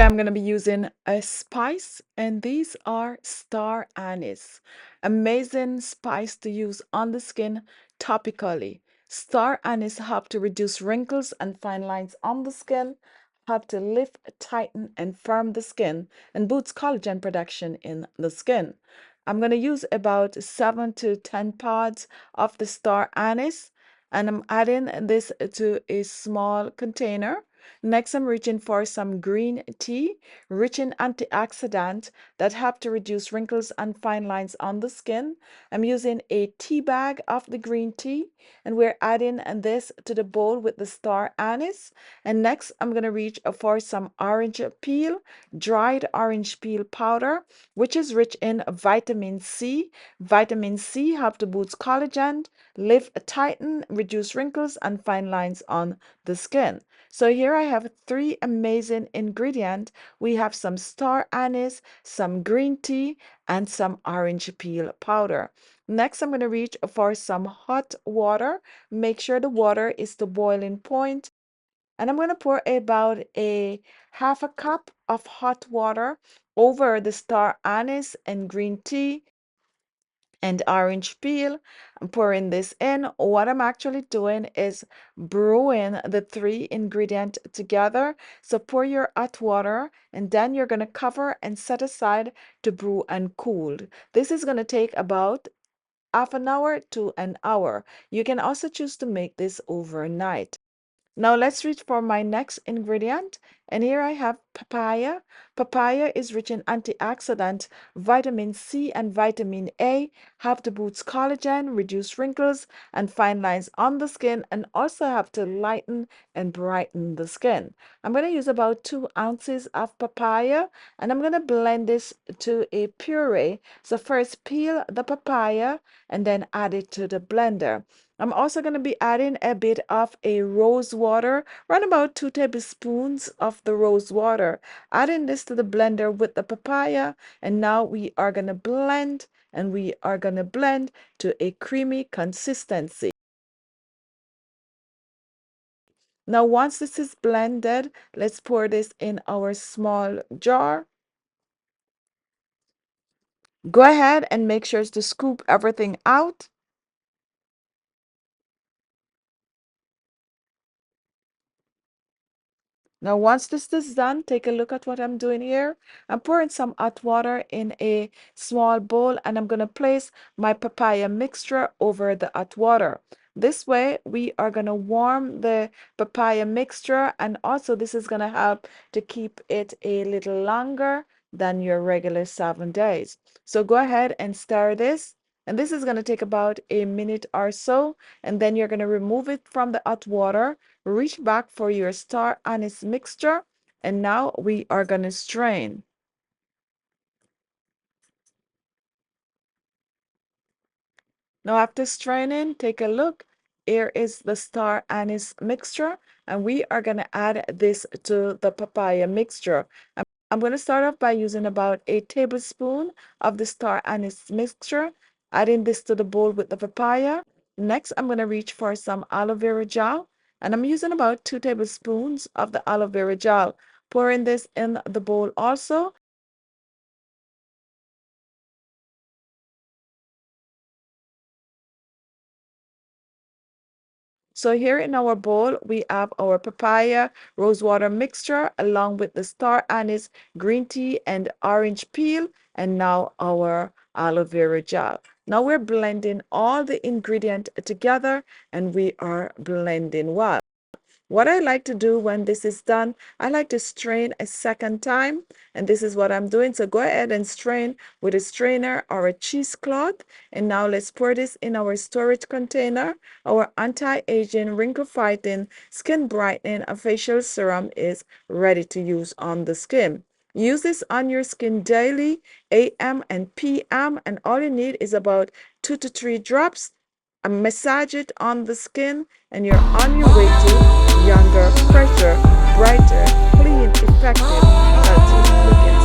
I'm going to be using a spice, and these are star anise. Amazing spice to use on the skin topically. Star anise help to reduce wrinkles and fine lines on the skin, help to lift, tighten, and firm the skin, and boosts collagen production in the skin. I'm going to use about 7 to 10 pods of the star anise, and I'm adding this to a small container. Next, I'm reaching for some green tea, rich in antioxidants that help to reduce wrinkles and fine lines on the skin. I'm using a tea bag of the green tea, and we're adding this to the bowl with the star anise. And next, I'm going to reach for some orange peel, dried orange peel powder, which is rich in vitamin C. Vitamin C helps to boost collagen, lift, tighten, reduce wrinkles and fine lines on the skin. So here I have 3 amazing ingredients. We have some star anise, some green tea, and some orange peel powder. Next, I'm going to reach for some hot water. Make sure the water is the boiling point. And I'm going to pour about a half a cup of hot water over the star anise and green tea and orange peel. I'm pouring this in. What I'm actually doing is brewing the 3 ingredients together. So pour your hot water and then you're going to cover and set aside to brew and cool. This is going to take about half an hour to an hour. You can also choose to make this overnight. Now let's reach for my next ingredient. And here I have papaya. Papaya is rich in antioxidants, vitamin C and vitamin A, help to boost collagen, reduce wrinkles and fine lines on the skin, and also help to lighten and brighten the skin. I'm going to use about 2 ounces of papaya, and I'm going to blend this to a puree. So first peel the papaya and then add it to the blender. I'm also going to be adding a bit of a rose water, around about 2 tablespoons of the rose water. Adding this to the blender with the papaya, and now we are going to blend, and we are going to blend to a creamy consistency. Now, once this is blended, let's pour this in our small jar. Go ahead and make sure to scoop everything out. Now, once this is done, take a look at what I'm doing here. I'm pouring some hot water in a small bowl, and I'm going to place my papaya mixture over the hot water. This way, we are going to warm the papaya mixture, and also this is going to help to keep it a little longer than your regular 7 days. So go ahead and stir this. And this is going to take about a minute or so, and then you're going to remove it from the hot water. Reach back for your star anise mixture, and now we are going to strain. Now after straining, take a look. Here is the star anise mixture, and we are going to add this to the papaya mixture. I'm going to start off by using about a tablespoon of the star anise mixture, adding this to the bowl with the papaya. Next, I'm going to reach for some aloe vera gel, and I'm using about 2 tablespoons of the aloe vera gel. Pouring this in the bowl also. So here in our bowl, we have our papaya rosewater mixture along with the star anise, green tea, and orange peel, and now our aloe vera gel. Now we're blending all the ingredients together, and we are blending well. What I like to do when this is done, I like to strain a second time, and this is what I'm doing. So go ahead and strain with a strainer or a cheesecloth. And now let's pour this in our storage container. Our anti-aging, wrinkle-fighting, skin brightening, and facial serum is ready to use on the skin. Use this on your skin daily, AM and PM, and all you need is about 2 to 3 drops. And massage it on the skin, and you're on your way to younger, fresher, brighter, clean, effective, healthy looking